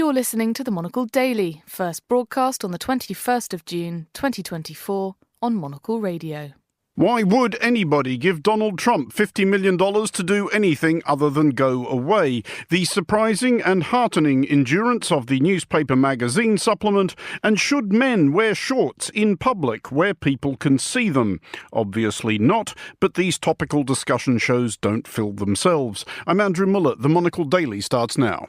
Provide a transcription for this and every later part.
You're listening to the Monocle Daily, first broadcast on the 21st of June 2024 on Monocle Radio. Why would anybody give Donald Trump $50 million to do anything other than go away? The surprising and heartening endurance of the newspaper magazine supplement, and should men wear shorts in public where people can see them? Obviously not, but these topical discussion shows don't fill themselves. I'm Andrew Muller. The Monocle Daily starts now.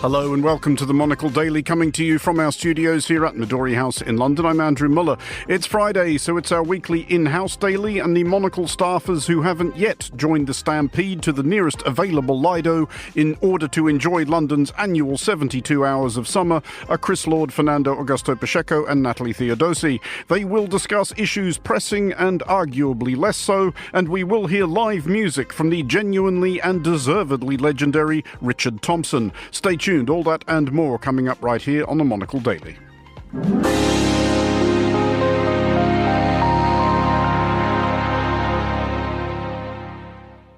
Hello and welcome to the Monocle Daily, coming to you from our studios here at Midori House in London. I'm Andrew Muller. It's Friday, so it's our weekly in-house daily, and the Monocle staffers who haven't yet joined the stampede to the nearest available Lido in order to enjoy London's annual 72 hours of summer are Chris Lord, Fernando Augusto Pacheco and Natalie Theodosi. They will discuss issues pressing and arguably less so, and we will hear live music from the genuinely and deservedly legendary Richard Thompson. Stay tuned. All that and more coming up right here on the Monocle Daily.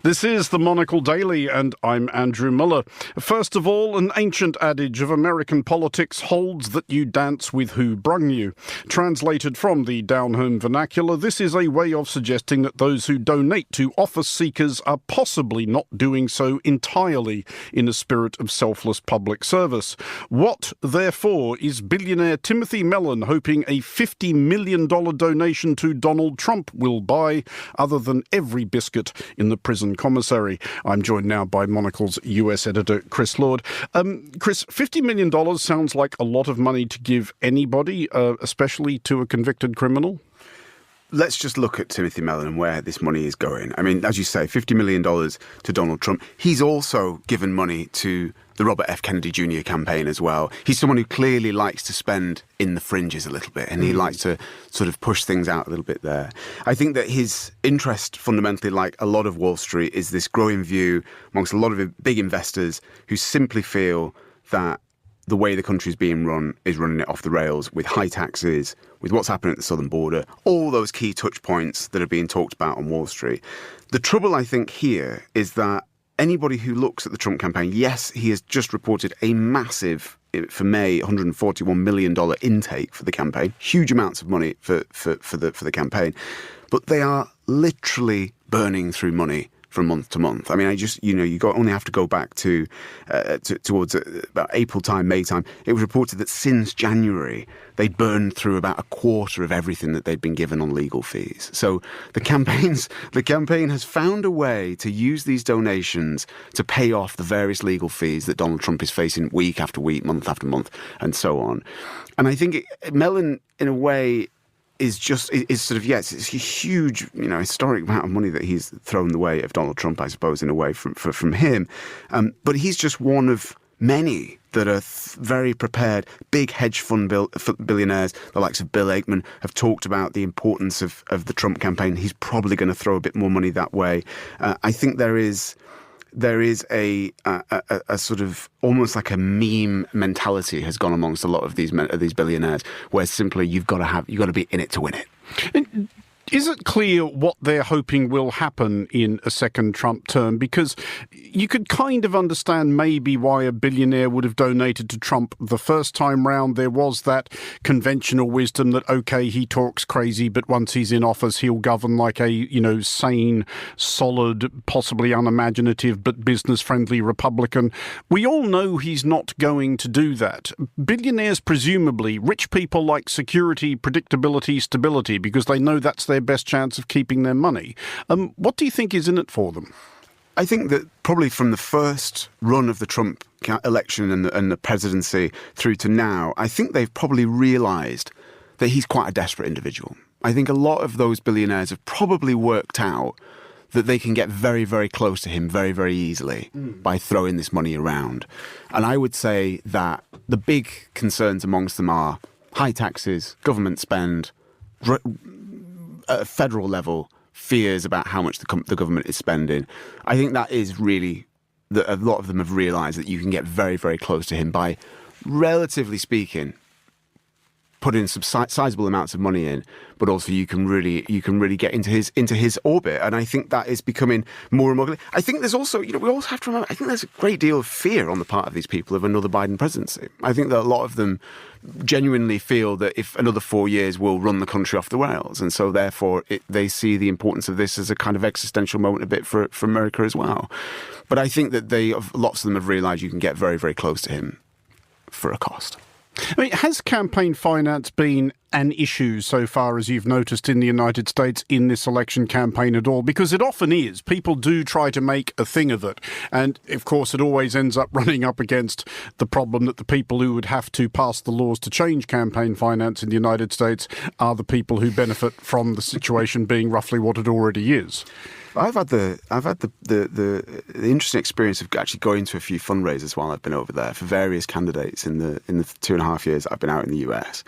This is the Monocle Daily, and I'm Andrew Muller. First of all, an ancient adage of American politics holds that you dance with who brung you. Translated from the down-home vernacular, this is a way of suggesting that those who donate to office seekers are possibly not doing so entirely in a spirit of selfless public service. What, therefore, is billionaire Timothy Mellon hoping a $50 million donation to Donald Trump will buy, other than every biscuit in the prison commissary? I'm joined now by Monocle's US editor, Chris Lord. Chris, $50 million sounds like a lot of money to give anybody, especially to a convicted criminal. Let's just look at Timothy Mellon and where this money is going. I mean, as you say, $50 million to Donald Trump. He's also given money to the Robert F. Kennedy Jr. campaign as well. He's someone who clearly likes to spend in the fringes a little bit, and he likes to sort of push things out a little bit there. I think that his interest, fundamentally, like a lot of Wall Street, is this growing view amongst a lot of big investors who simply feel that the way the country is being run is running it off the rails, with high taxes, with what's happening at the southern border, all those key touch points that are being talked about on Wall Street. The trouble, I think, here is that anybody who looks at the Trump campaign, yes, he has just reported a massive, for May, $141 million intake for the campaign, huge amounts of money for the campaign, but they are literally burning through money from month to month. I mean, only have to go back to towards about April time, May time. It was reported that since January, they'd burned through about a quarter of everything that they'd been given on legal fees. So the campaign has found a way to use these donations to pay off the various legal fees that Donald Trump is facing week after week, month after month, and so on. And I think Mellon, in a way, is sort of, yes, it's a huge, historic amount of money that he's thrown the way of Donald Trump, I suppose, in a way from him. But he's just one of many that are very prepared. Big hedge fund billionaires, the likes of Bill Ackman, have talked about the importance of the Trump campaign. He's probably going to throw a bit more money that way. I think there is a sort of almost like a meme mentality has gone amongst a lot of these billionaires, where simply you've got to be in it to win it. And is it clear what they're hoping will happen in a second Trump term? Because you could kind of understand maybe why a billionaire would have donated to Trump the first time round. There was that conventional wisdom that, okay, he talks crazy, but once he's in office, he'll govern like a, sane, solid, possibly unimaginative, but business-friendly Republican. We all know he's not going to do that. Billionaires, presumably, rich people like security, predictability, stability, because they know that's their best chance of keeping their money. What do you think is in it for them? I think that probably from the first run of the Trump election and the presidency through to now, I think they've probably realised that he's quite a desperate individual. I think a lot of those billionaires have probably worked out that they can get very, very close to him very, very easily by throwing this money around. And I would say that the big concerns amongst them are high taxes, government spend, at a federal level, fears about how much the government is spending. I think that is really, a lot of them have realised that you can get very, very close to him by, relatively speaking, put in some sizable amounts of money in, but also you can really get into his orbit. And I think that is becoming more and more. I think there's also, we also have to remember, I think there's a great deal of fear on the part of these people of another Biden presidency. I think that a lot of them genuinely feel that if another 4 years will run the country off the rails. And so therefore they see the importance of this as a kind of existential moment a bit for America as well. But I think that lots of them have realised you can get very, very close to him for a cost. I mean, has campaign finance been an issue so far as you've noticed in the United States in this election campaign at all? Because it often is. People do try to make a thing of it. And, of course, it always ends up running up against the problem that the people who would have to pass the laws to change campaign finance in the United States are the people who benefit from the situation being roughly what it already is. I've had the interesting experience of actually going to a few fundraisers while I've been over there for various candidates in the 2.5 years I've been out in the US,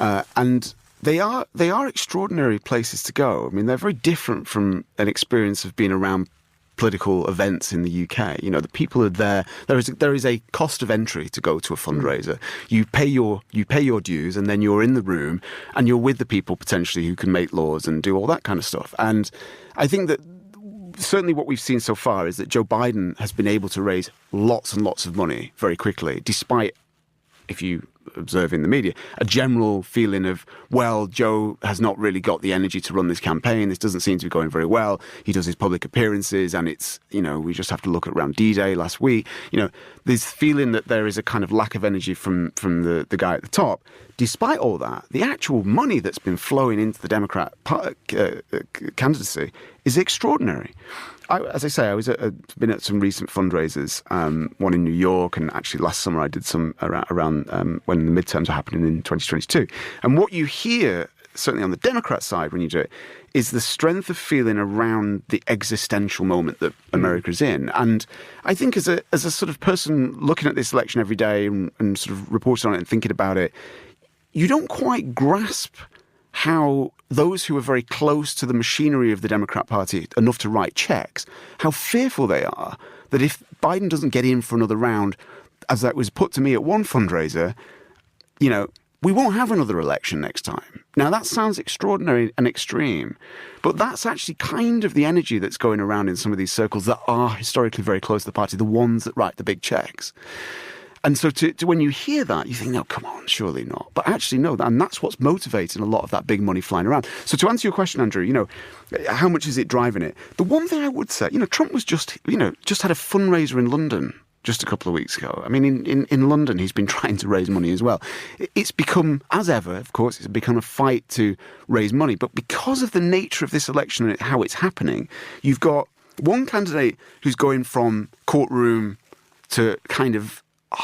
and they are extraordinary places to go. I mean, they're very different from an experience of being around political events in the UK. The people are there. There is a cost of entry to go to a fundraiser. You pay your dues, and then you're in the room, and you're with the people potentially who can make laws and do all that kind of stuff. And I think that certainly what we've seen so far is that Joe Biden has been able to raise lots and lots of money very quickly, despite, if you observe in the media, a general feeling of, well, Joe has not really got the energy to run this campaign. This doesn't seem to be going very well. He does his public appearances, and it's, we just have to look at around D-Day last week. This feeling that there is a kind of lack of energy from the guy at the top. Despite all that, the actual money that's been flowing into the Democrat candidacy is extraordinary. As I say, I've been at some recent fundraisers, one in New York, and actually last summer I did some around when the midterms were happening in 2022. And what you hear, certainly on the Democrat side when you do it, is the strength of feeling around the existential moment that America is in. And I think as a sort of person looking at this election every day and sort of reporting on it and thinking about it, you don't quite grasp how those who are very close to the machinery of the Democrat Party, enough to write checks, how fearful they are that if Biden doesn't get in for another round, as that was put to me at one fundraiser, we won't have another election next time. Now, that sounds extraordinary and extreme, but that's actually kind of the energy that's going around in some of these circles that are historically very close to the party, the ones that write the big checks. And so to when you hear that, you think, no, come on, surely not. But actually, no, and that's what's motivating a lot of that big money flying around. So to answer your question, Andrew, how much is it driving it? The one thing I would say, Trump was just had a fundraiser in London just a couple of weeks ago. I mean, in London, he's been trying to raise money as well. It's become, as ever, of course, it's become a fight to raise money. But because of the nature of this election and how it's happening, you've got one candidate who's going from courtroom to kind of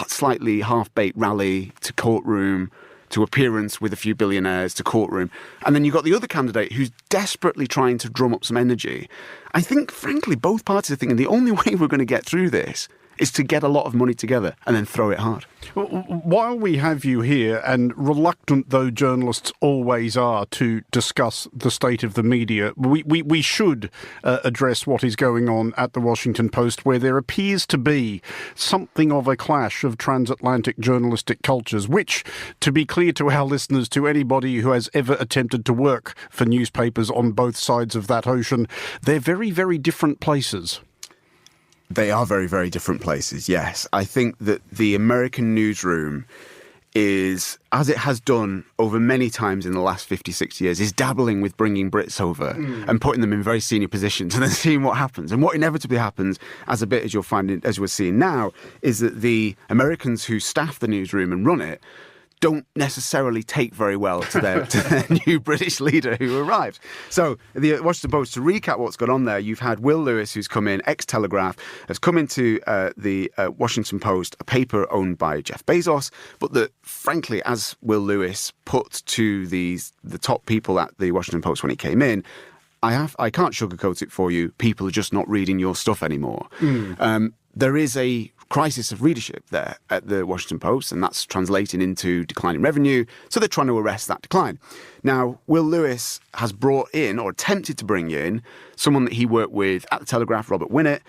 slightly half-baked rally to courtroom to appearance with a few billionaires to courtroom. And then you've got the other candidate who's desperately trying to drum up some energy. I think, frankly, both parties are thinking the only way we're going to get through this is to get a lot of money together and then throw it hard. Well, while we have you here, and reluctant though journalists always are to discuss the state of the media, we should address what is going on at the Washington Post, where there appears to be something of a clash of transatlantic journalistic cultures, which, to be clear to our listeners, to anybody who has ever attempted to work for newspapers on both sides of that ocean, they're very, very different places. They are very, very different places, yes. I think that the American newsroom is, as it has done over many times in the last 50, 60 years, is dabbling with bringing Brits over and putting them in very senior positions and then seeing what happens. And what inevitably happens, as you're finding, as we're seeing now, is that the Americans who staff the newsroom and run it don't necessarily take very well to their new British leader who arrived. So the Washington Post, to recap what's gone on there, you've had Will Lewis, who's come in, ex-Telegraph, has come into the Washington Post, a paper owned by Jeff Bezos, but that, frankly, as Will Lewis put to the top people at the Washington Post when he came in, I can't sugarcoat it for you, people are just not reading your stuff anymore. There is a crisis of readership there at the Washington Post, and that's translating into declining revenue, so they're trying to arrest that decline. Now, Will Lewis has brought in, or attempted to bring in, someone that he worked with at the Telegraph, Robert Winnett,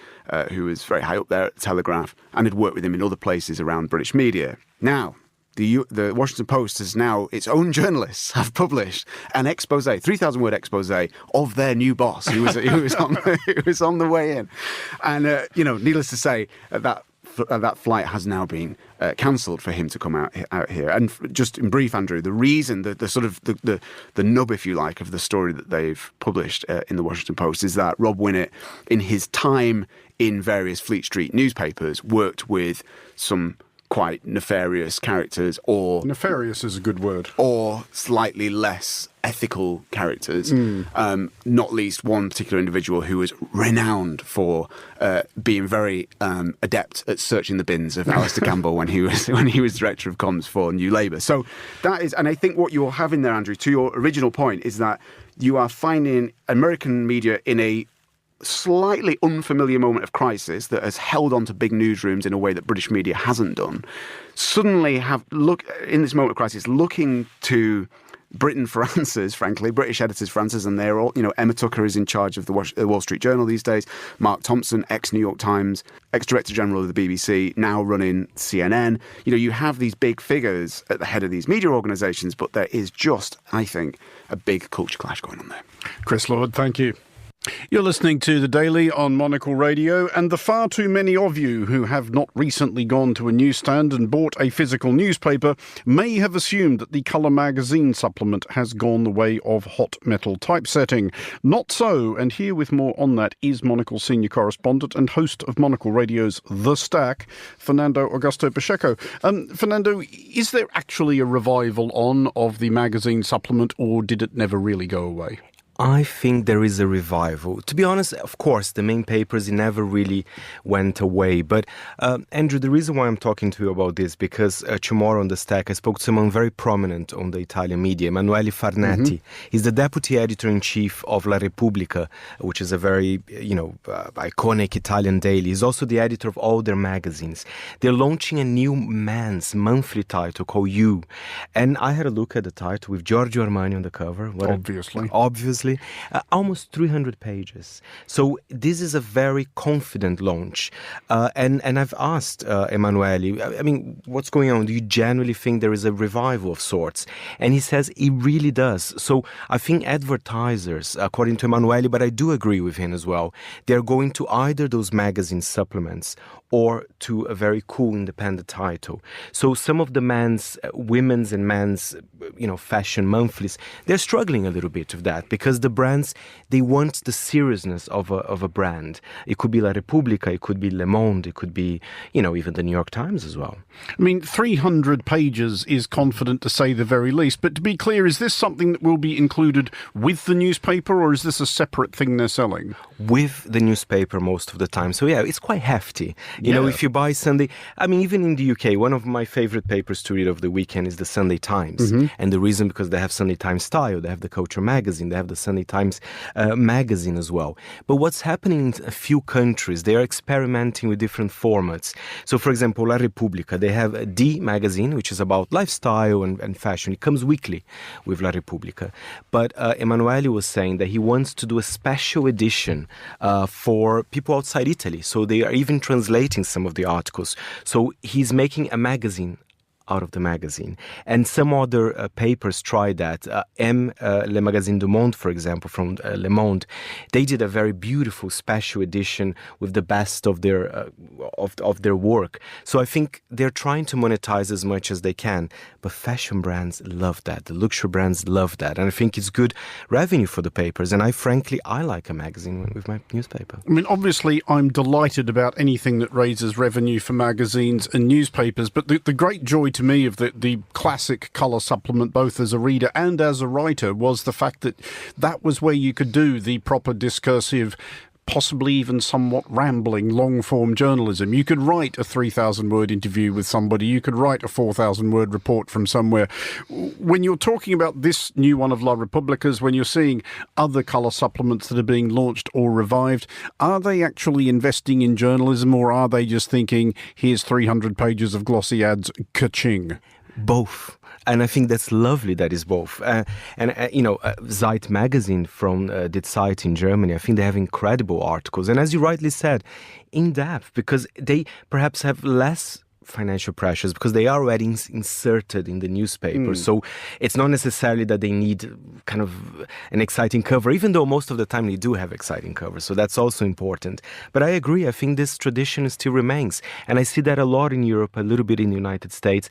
who was very high up there at the Telegraph, and had worked with him in other places around British media. Now, the Washington Post has now, its own journalists have published an expose, 3,000-word expose of their new boss who was on the way in. And, needless to say, that flight has now been cancelled for him to come out here. And just in brief, Andrew, the reason, the sort of the nub, if you like, of the story that they've published in the Washington Post is that Rob Winnett, in his time in various Fleet Street newspapers, worked with some quite nefarious characters, or nefarious is a good word, or slightly less ethical characters, not least one particular individual who was renowned for being very adept at searching the bins of Alistair Campbell when he was director of comms for New Labour. So that is, and I think what you're having there, Andrew, to your original point, is that you are finding American media in a slightly unfamiliar moment of crisis that has held on to big newsrooms in a way that British media hasn't done, suddenly in this moment of crisis, looking to Britain for answers, frankly, British editors for answers, and they're all, Emma Tucker is in charge of the Wall Street Journal these days, Mark Thompson, ex-New York Times, ex-Director General of the BBC, now running CNN. You have these big figures at the head of these media organisations, but there is just, I think, a big culture clash going on there. Chris Lord, thank you. You're listening to The Daily on Monocle Radio, and the far too many of you who have not recently gone to a newsstand and bought a physical newspaper may have assumed that the Colour magazine supplement has gone the way of hot metal typesetting. Not so, and here with more on that is Monocle senior correspondent and host of Monocle Radio's The Stack, Fernando Augusto Pacheco. Fernando, is there actually a revival of the magazine supplement, or did it never really go away? I think there is a revival. To be honest, of course, the main papers never really went away. But, Andrew, the reason why I'm talking to you about this, because tomorrow on The Stack, I spoke to someone very prominent on the Italian media, Emanuele Farnetti. Mm-hmm. He's the deputy editor-in-chief of La Repubblica, which is a very, iconic Italian daily. He's also the editor of all their magazines. They're launching a new men's monthly title called You. And I had a look at the title with Giorgio Armani on the cover. Obviously. Almost 300 pages. So this is a very confident launch. And I've asked Emanuele, what's going on? Do you genuinely think there is a revival of sorts? And he says it really does. So I think advertisers, according to Emanuele, but I do agree with him as well, they're going to either those magazine supplements or to a very cool independent title. So some of the women's and men's, fashion monthlies, they're struggling a little bit with that because the brands, they want the seriousness of a brand. It could be La Repubblica, it could be Le Monde, it could be, even the New York Times as well. 300 pages is confident to say the very least. But to be clear, is this something that will be included with the newspaper, or is this a separate thing they're selling? With the newspaper most of the time. So yeah, it's quite hefty. If you buy Sunday, even in the UK, one of my favorite papers to read over the weekend is the Sunday Times. Mm-hmm. And the reason, because they have Sunday Times Style, they have the Culture magazine, they have the Sunday Times magazine as well. But what's happening in a few countries, they are experimenting with different formats. So for example, La Repubblica, they have a D magazine, which is about lifestyle and fashion. It comes weekly with La Repubblica. But Emanuele was saying that he wants to do a special edition for people outside Italy. So they are even translating some of the articles. So he's making a magazine out of the magazine. And some other papers tried that. Le Magazine du Monde, for example, from Le Monde, they did a very beautiful special edition with the best of their of their work. So I think they're trying to monetize as much as they can. But fashion brands love that. The luxury brands love that. And I think it's good revenue for the papers. And I like a magazine with my newspaper. Obviously, I'm delighted about anything that raises revenue for magazines and newspapers. But the great joy to me of the classic colour supplement, both as a reader and as a writer, was the fact that was where you could do the proper discursive, possibly even somewhat rambling, long-form journalism. You could write a 3,000-word interview with somebody. You could write a 4,000-word report from somewhere. When you're talking about this new one of La Repubblica's, when you're seeing other colour supplements that are being launched or revived, are they actually investing in journalism, or are they just thinking, here's 300 pages of glossy ads, ka-ching? Both. And I think that's lovely that is both. Zeit magazine from Die Zeit in Germany, I think they have incredible articles. And as you rightly said, in depth, because they perhaps have less financial pressures because they are already inserted in the newspaper. So it's not necessarily that they need kind of an exciting cover, even though most of the time they do have exciting covers. So that's also important. But I agree. I think this tradition still remains. And I see that a lot in Europe, a little bit in the United States.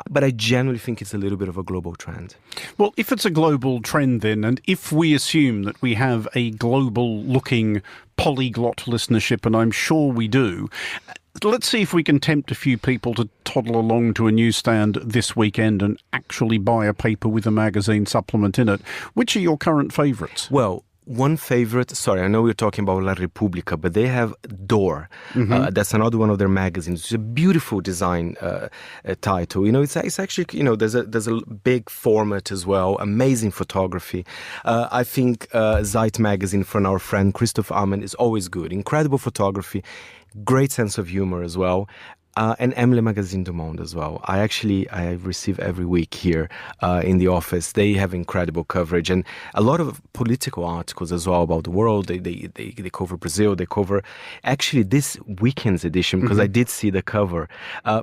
But I generally think it's a little bit of a global trend. Well, if it's a global trend then, and if we assume that we have a global-looking polyglot listenership, and I'm sure we do, let's see if we can tempt a few people to toddle along to a newsstand this weekend and actually buy a paper with a magazine supplement in it. Which are your current favourites? Well, one favorite, sorry, I know we're talking about La Repubblica, but they have Door. That's another one of their magazines. It's a beautiful design title. You know, it's actually, you know, there's a big format as well, amazing photography. I think Zeit magazine from our friend Christoph Ammann is always good. Incredible photography, great sense of humor as well. And Emile Magazine du Monde as well. I receive every week here in the office. They have incredible coverage and a lot of political articles as well about the world. They cover Brazil. They cover actually this weekend's edition because I did see the cover.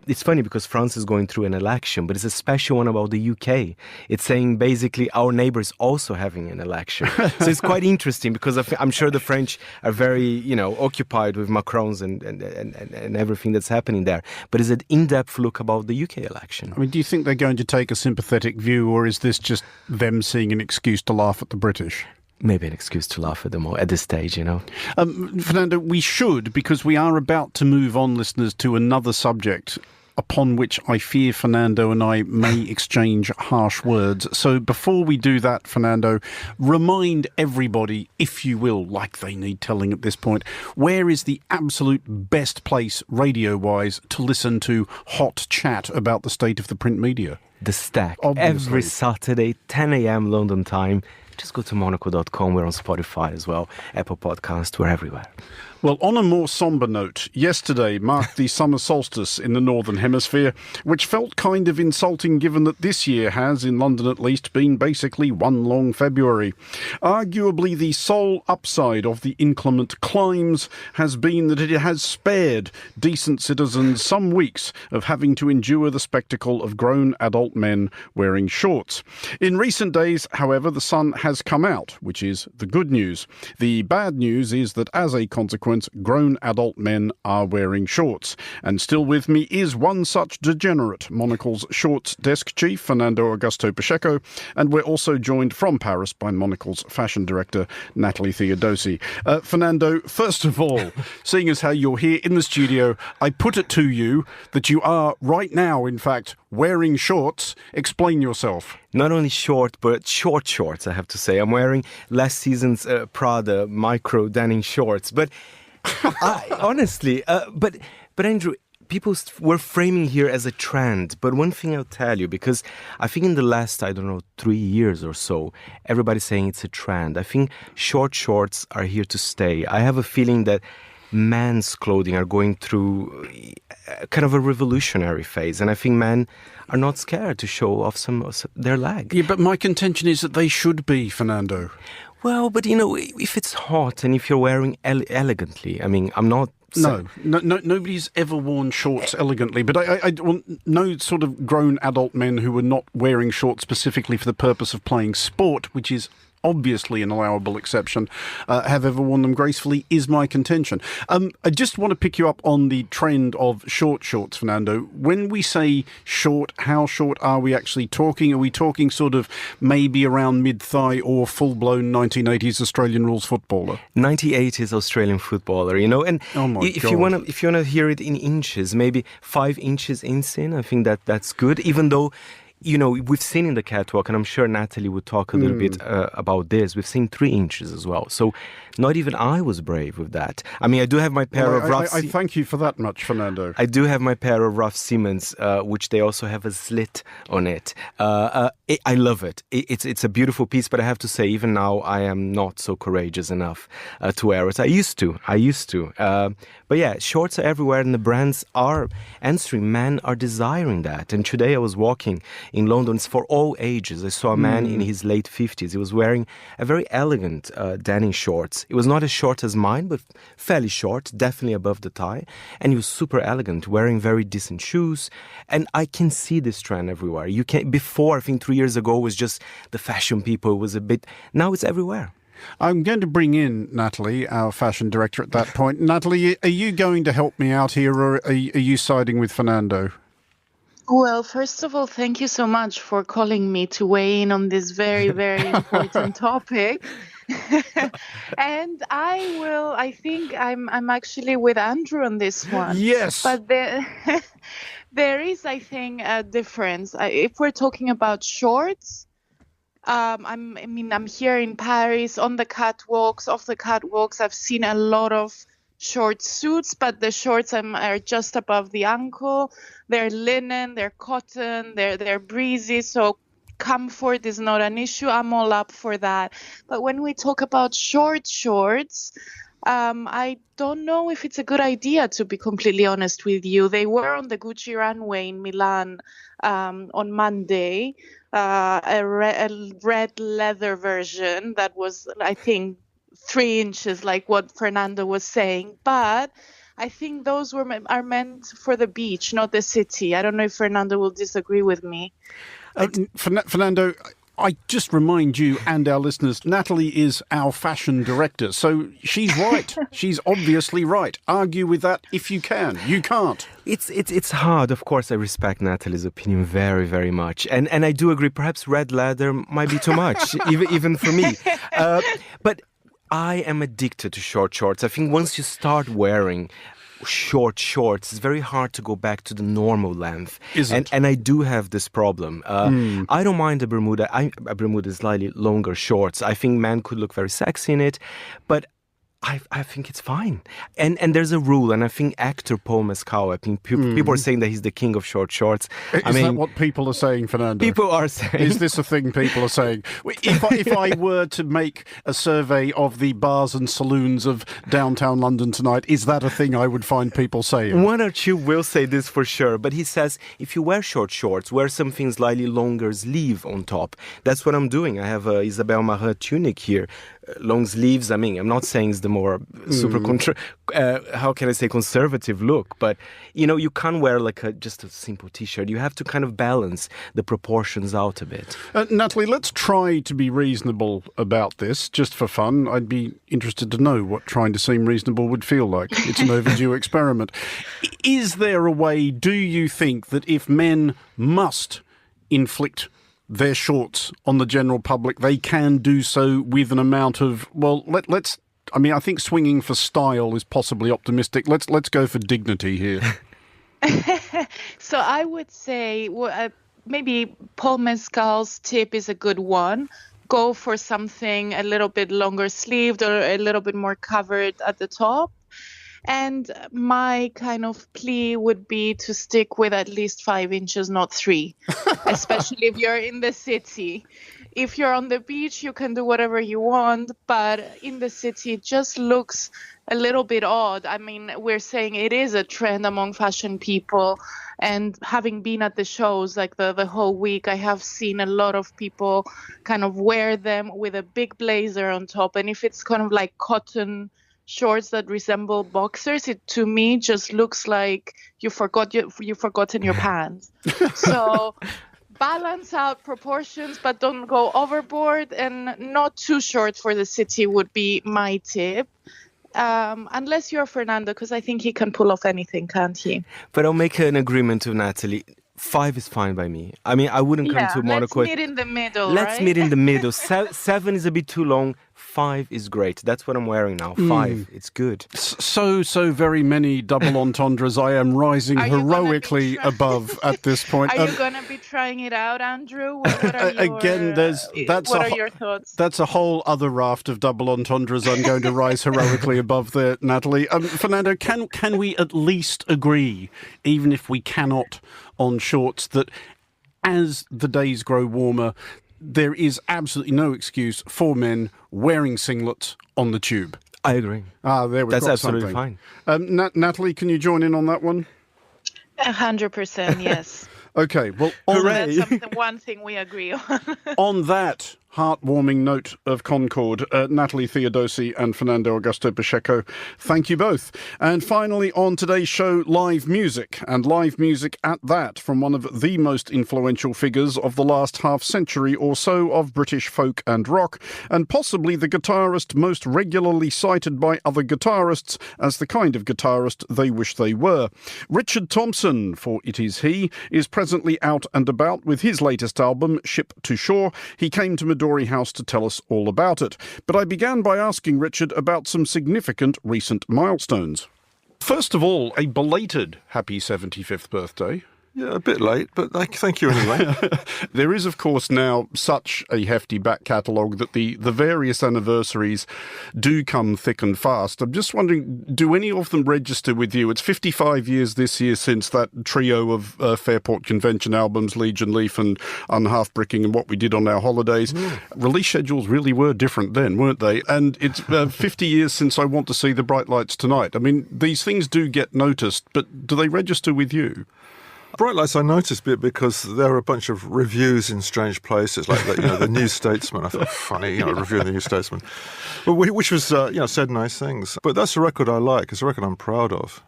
It's funny because France is going through an election, but it's a special one about the UK. It's saying basically our neighbors also having an election. So it's quite interesting because I'm sure the French are very, you know, occupied with Macron's and everything that's happening there. But it's an in-depth look about the UK election. I mean, do you think they're going to take a sympathetic view, or is this just them seeing an excuse to laugh at the British? Maybe an excuse to laugh at them all at this stage, you know. Fernando, we should, because we are about to move on, listeners, to another subject upon which I fear Fernando and I may exchange harsh words. So before we do that, Fernando, remind everybody, if you will, like they need telling at this point, where is the absolute best place, radio-wise, to listen to hot chat about the state of the print media? The Stack. Obviously. Every Saturday, 10 a.m. London time. Just go to monocle.com. We're on Spotify as well, Apple Podcast, we're everywhere. Well, on a more sombre note, yesterday marked the summer solstice in the Northern Hemisphere, which felt kind of insulting given that this year has, in London at least, been basically one long February. Arguably, the sole upside of the inclement climes has been that it has spared decent citizens some weeks of having to endure the spectacle of grown adult men wearing shorts. In recent days, however, the sun has come out, which is the good news. The bad news is that as a consequence, grown adult men are wearing shorts. And still with me is one such degenerate, Monocle's shorts desk chief, Fernando Augusto Pacheco, and we're also joined from Paris by Monocle's fashion director, Natalie Theodosi. Fernando, first of all, seeing as how you're here in the studio, I put it to you that you are right now, in fact, wearing shorts. Explain yourself. Not only short, but short shorts, I have to say. I'm wearing last season's Prada micro denim shorts. But honestly, but Andrew, people were framing here as a trend. But one thing I'll tell you, because I think in the last, 3 years or so, everybody's saying it's a trend. I think short shorts are here to stay. I have a feeling that men's clothing are going through kind of a revolutionary phase. And I think men are not scared to show off their leg. Yeah, but my contention is that they should be, Fernando. Well, but, if it's hot and if you're wearing elegantly, I mean, I'm not... No, nobody's ever worn shorts elegantly, but I no sort of grown adult men who were not wearing shorts specifically for the purpose of playing sport, which is obviously an allowable exception, have ever worn them gracefully, is my contention. I just want to pick you up on the trend of short shorts, Fernando. When we say short, how short are we actually talking? Are we talking sort of maybe around mid-thigh or full-blown 1980s Australian rules footballer? 1980s Australian footballer, and oh my if God. you want to hear it in inches, maybe 5 inches inseam, I think that's good, even though we've seen in the catwalk, and I'm sure Natalie would talk a little bit about this, we've seen 3 inches as well. So not even I was brave with that. I mean, I do have my pair of rough... I thank you for that much, Fernando. I do have my pair of rough Siemens, which they also have a slit on it. I love it. It's a beautiful piece, but I have to say, even now, I am not so courageous enough to wear it. I used to. But yeah, shorts are everywhere, and the brands are answering. Men are desiring that. And today I was walking in London. It's for all ages. I saw a man in his late 50s. He was wearing a very elegant denim shorts. It was not as short as mine, but fairly short, definitely above the thigh. And he was super elegant, wearing very decent shoes. And I can see this trend everywhere. You can. Before, I think 3 years ago, it was just the fashion people. It was a bit. Now it's everywhere. I'm going to bring in Natalie, our fashion director at that point. Natalie, are you going to help me out here, or are you siding with Fernando? Well, first of all, thank you so much for calling me to weigh in on this very, very important topic. And I think I'm actually with Andrew on this one. Yes. But there is, I think, a difference. If we're talking about shorts, I'm here in Paris on the catwalks, off the catwalks. I've seen a lot of short suits, but the shorts are just above the ankle. They're linen, they're cotton, they're breezy, so comfort is not an issue. I'm all up for that. But when we talk about short shorts, I don't know if it's a good idea, to be completely honest with you. They were on the Gucci runway in Milan on Monday, a red leather version that was, I think, 3 inches, like what Fernando was saying. But I think those are meant for the beach, not the city. I don't know if Fernando will disagree with me. Fernando, I just remind you and our listeners, Natalie is our fashion director, so she's right. She's obviously right. Argue with that if you can. You can't. It's hard. Of course, I respect Natalie's opinion very, very much. And I do agree, perhaps red leather might be too much, even for me. But I am addicted to short shorts. I think once you start wearing short shorts, it's very hard to go back to the normal length. And I do have this problem. I don't mind a Bermuda. A Bermuda is slightly longer shorts. I think men could look very sexy in it, but I think it's fine. And there's a rule, and I think actor Paul Mescal, I think people are saying that he's the king of short shorts. Is that what people are saying, Fernando? People are saying. Is this a thing people are saying? If I were to make a survey of the bars and saloons of downtown London tonight, is that a thing I would find people saying? One or two will say this for sure, but he says if you wear short shorts, wear something slightly longer sleeve on top. That's what I'm doing. I have a Isabelle Marant tunic here. Long sleeves. I mean, I'm not saying it's the more super how can I say conservative look, but you can't wear like just a simple t-shirt. You have to kind of balance the proportions out a bit. Natalie, let's try to be reasonable about this, just for fun. I'd be interested to know what trying to seem reasonable would feel like. It's an overdue experiment. Is there a way, do you think, that if men must inflict their shorts on the general public, they can do so with an amount of, well, let's I think swinging for style is possibly optimistic. Let's go for dignity here. So I would say maybe Paul Mescal's tip is a good one. Go for something a little bit longer sleeved or a little bit more covered at the top. And my kind of plea would be to stick with at least 5 inches, not 3, especially if you're in the city. If you're on the beach, you can do whatever you want, but in the city, it just looks a little bit odd. I mean, we're saying it is a trend among fashion people, and having been at the shows like the whole week, I have seen a lot of people kind of wear them with a big blazer on top, and if it's kind of like cotton shorts that resemble boxers, it to me just looks like you've forgotten your pants. So balance out proportions, but don't go overboard, and not too short for the city would be my tip. Unless you're Fernando, because I think he can pull off anything, can't he? But I'll make an agreement with Natalie. 5 is fine by me. I mean, I wouldn't come to Monocle. Let's meet in the middle, Let's meet in the middle. 7 is a bit too long. 5 is great. That's what I'm wearing now. 5, it's good. So very many double entendres. I am rising heroically above at this point. Are you going to be trying it out, Andrew? What are your thoughts? That's a whole other raft of double entendres I'm going to rise heroically above there, Natalie. Fernando, can we at least agree, even if we cannot on shorts, that as the days grow warmer, there is absolutely no excuse for men wearing singlets on the tube? I agree. There we go. That's absolutely fine. Natalie, can you join in on that one? 100%, yes. Okay, well, That's one thing we agree on. on that heartwarming note of concord, Natalie Theodosi and Fernando Augusto Pacheco, thank you both. And finally, on today's show, live music, and live music at that, from one of the most influential figures of the last half century or so of British folk and rock, and possibly the guitarist most regularly cited by other guitarists as the kind of guitarist they wish they were. Richard Thompson, for it is he, is presently out and about with his latest album, Ship to Shore. He came to Midori House to tell us all about it. But I began by asking Richard about some significant recent milestones. First of all, a belated happy 75th birthday. Yeah, a bit late, but thank you anyway. There is, of course, now such a hefty back catalogue that the various anniversaries do come thick and fast. I'm just wondering, do any of them register with you? It's 55 years this year since that trio of Fairport Convention albums, Legion Leaf and Unhalf Bricking and What We Did on Our Holidays. Release schedules really were different then, weren't they? And it's 50 years since I Want to See the Bright Lights Tonight. I mean, these things do get noticed, but do they register with you? Bright Lights I noticed because there are a bunch of reviews in strange places, like the New Statesman. I thought, funny, reviewing the New Statesman, which was said nice things. But that's a record I like. It's a record I'm proud of.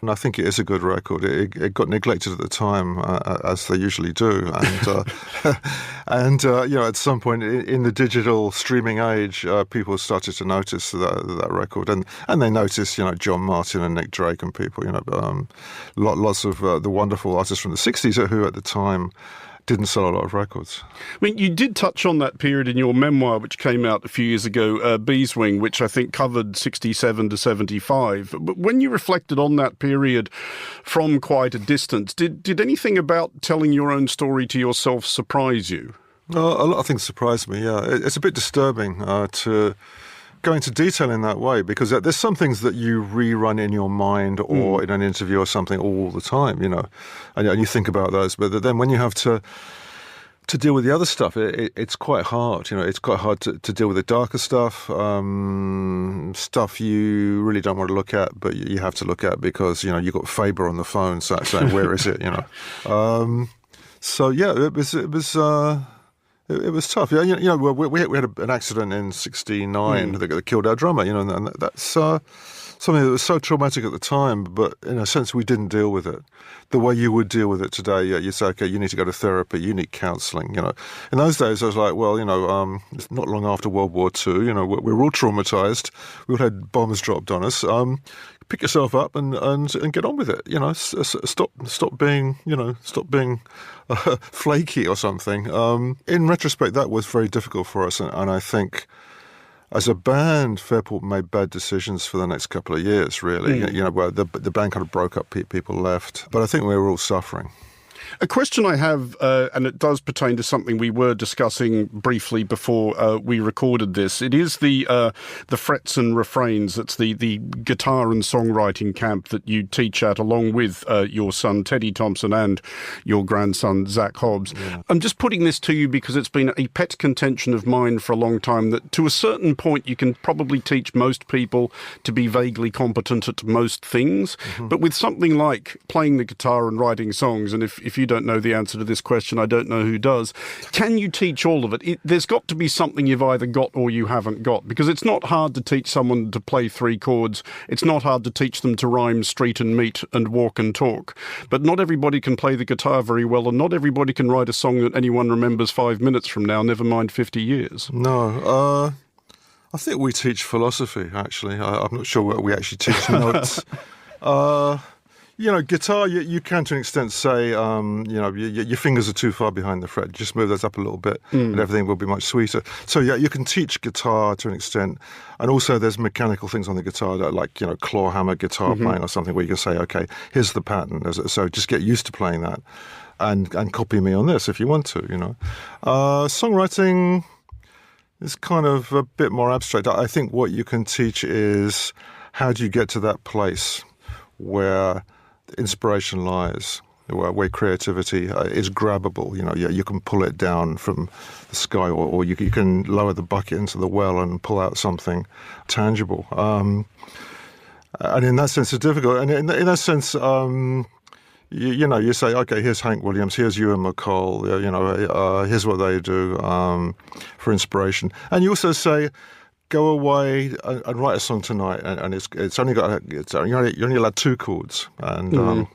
And I think it is a good record. It got neglected at the time, as they usually do. And, at some point in the digital streaming age, people started to notice that record. And they noticed, John Martin and Nick Drake and people, lots of the wonderful artists from the 60s who at the time didn't sell a lot of records. I mean, you did touch on that period in your memoir, which came out a few years ago, Beeswing, which I think covered 67 to 75. But when you reflected on that period from quite a distance, did anything about telling your own story to yourself surprise you? A lot of things surprised me, yeah. It's a bit disturbing to go into detail in that way, because there's some things that you rerun in your mind or in an interview or something all the time, and you think about those. But then when you have to deal with the other stuff, it's quite hard. It's quite hard to deal with the darker stuff, stuff you really don't want to look at, but you have to look at because, you've got Faber on the phone saying, where is it, So, yeah, it was tough. We had an accident in '69 that killed our drummer. And that's something that was so traumatic at the time. But in a sense, we didn't deal with it the way you would deal with it today. You say, okay, you need to go to therapy, you need counselling. In those days, I was like, well, it's not long after World War II. We were all traumatised. We all had bombs dropped on us. Pick yourself up and get on with it. Stop being flaky or something. In retrospect, that was very difficult for us, and I think as a band, Fairport made bad decisions for the next couple of years. Really, where the band kind of broke up, people left, but I think we were all suffering. A question I have, and it does pertain to something we were discussing briefly before we recorded this. It is the frets and refrains. It's the guitar and songwriting camp that you teach at, along with your son Teddy Thompson and your grandson Zach Hobbs. Yeah. I'm just putting this to you because it's been a pet contention of mine for a long time that to a certain point you can probably teach most people to be vaguely competent at most things, but with something like playing the guitar and writing songs, and if you don't know the answer to this question, I don't know who does. Can you teach all of it? There's got to be something you've either got or you haven't got, because it's not hard to teach someone to play three chords. It's not hard to teach them to rhyme street and meet and walk and talk. But not everybody can play the guitar very well, and not everybody can write a song that anyone remembers 5 minutes from now, never mind 50 years. No, I think we teach philosophy, actually. I'm not sure what we actually teach notes. Guitar, you can to an extent say, your fingers are too far behind the fret. Just move those up a little bit and everything will be much sweeter. So, yeah, you can teach guitar to an extent. And also there's mechanical things on the guitar, like, claw hammer guitar playing or something, where you can say, okay, here's the pattern. So just get used to playing that and copy me on this if you want to, Songwriting is kind of a bit more abstract. I think what you can teach is how do you get to that place where inspiration lies, where creativity is grabbable. You can pull it down from the sky, or you can lower the bucket into the well and pull out something tangible. And in that sense, it's difficult. And in that sense, you say, okay, here's Hank Williams, here's Ewan McCall, here's what they do for inspiration. And you also say, go away and write a song tonight, and it's only got you're only allowed 2 chords, and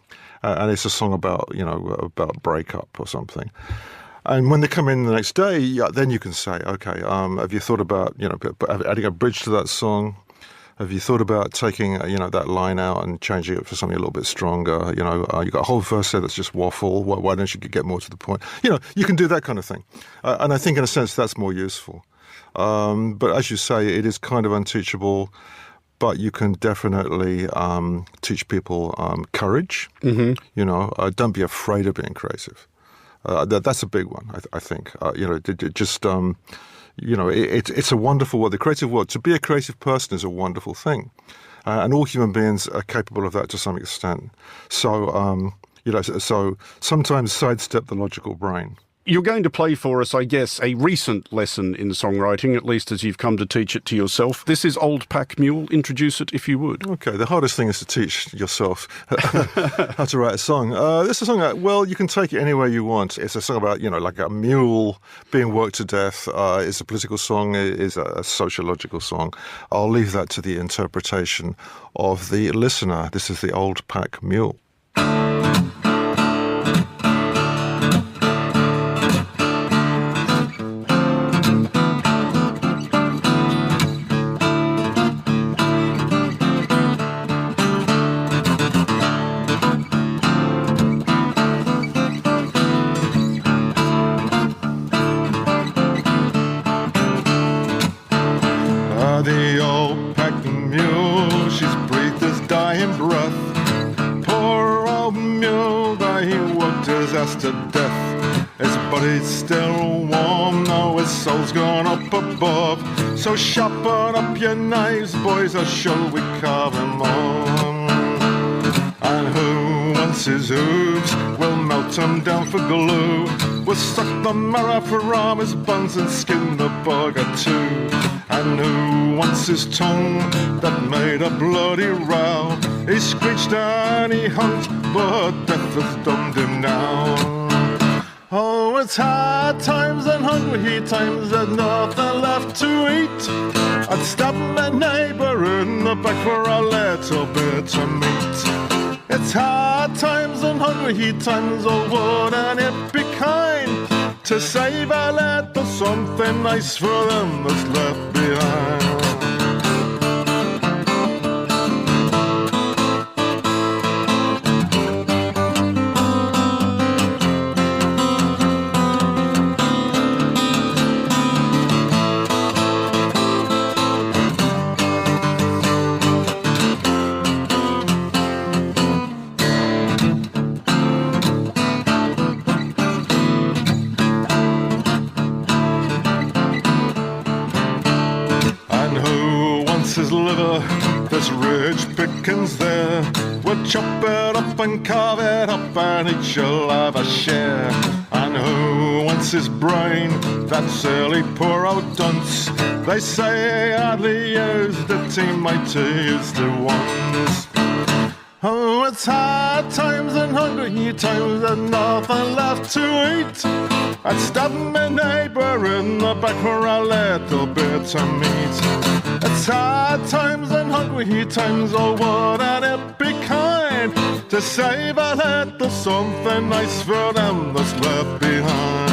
it's a song about about breakup or something. And when they come in the next day, then you can say, okay, have you thought about adding a bridge to that song? Have you thought about taking that line out and changing it for something a little bit stronger? You got a whole verse there that's just waffle. Why don't you get more to the point? You can do that kind of thing, and I think in a sense that's more useful. But as you say, it is kind of unteachable. But you can definitely teach people courage. Mm-hmm. Don't be afraid of being creative. That's a big one, I think. It's a wonderful world. The creative world, to be a creative person is a wonderful thing. And all human beings are capable of that to some extent. So, so sometimes sidestep the logical brain. You're going to play for us, I guess, a recent lesson in songwriting, at least as you've come to teach it to yourself. This is Old Pack Mule. Introduce it if you would. Okay, the hardest thing is to teach yourself how to write a song. This is a song, well, you can take it anywhere you want. It's a song about, like a mule being worked to death. It's a political song. It is a sociological song. I'll leave that to the interpretation of the listener. This is the Old Pack Mule. The old pack mule, she's breathed his dying breath. Poor old mule, that he worked his ass to death. His body's still warm, now his soul's gone up above. So sharpen up your knives, boys, or shall we carve him on? And who wants his hooves, we'll melt him down for glue. We'll suck the marrow from his bones and skin the bugger too. And who wants his tongue that made a bloody row? He screeched and he humped, but death has dumbed him now. Oh, it's hard times and hungry times, there's nothing left to eat. I'd stab my neighbour in the back for a little bit of meat. It's hard times and hungry times, oh, wouldn't it be kind to save a little something nice for them that's left behind? His liver, there's rich pickings there. We'll chop it up and carve it up, and each shall have a share. And who wants his brain, that silly poor old dunce? They say he hardly used it, he might have used it once. Oh, it's hard times and hungry times, and nothing left to eat. I'd stab my neighbour in the back for a little bit of meat. It's hard times and hungry times, oh, wouldn't it be kind to save a little something nice for them that's left behind?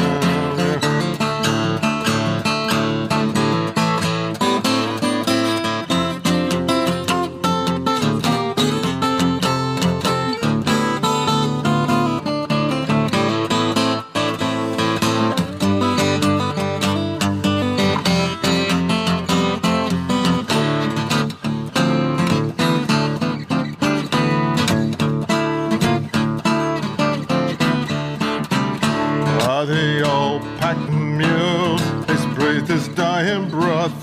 The old pack mule, his breath is dying breath.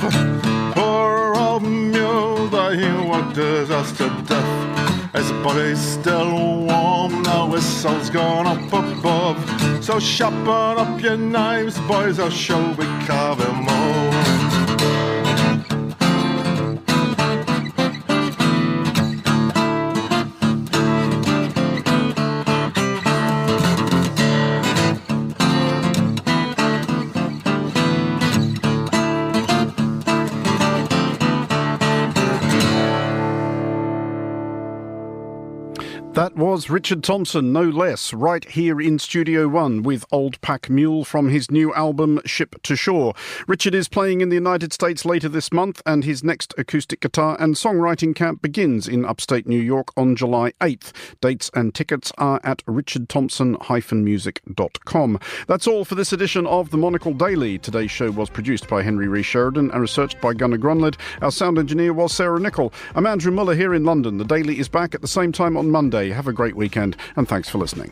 Poor old mule, that he worked his ass to death. His body's still warm, now his soul's gone up above. So sharpen up your knives, boys, or shall we carve him all? That was Richard Thompson, no less, right here in Studio One with Old Pack Mule from his new album Ship to Shore. Richard is playing in the United States later this month, and his next acoustic guitar and songwriting camp begins in upstate New York on July 8th. Dates and tickets are at richardthompson-music.com. That's all for this edition of the Monocle Daily. Today's show was produced by Henry Ree Sheridan and researched by Gunnar Grunlid. Our sound engineer was Sarah Nichol. I'm Andrew Muller here in London. The Daily is back at the same time on Monday. Have a great weekend, and thanks for listening.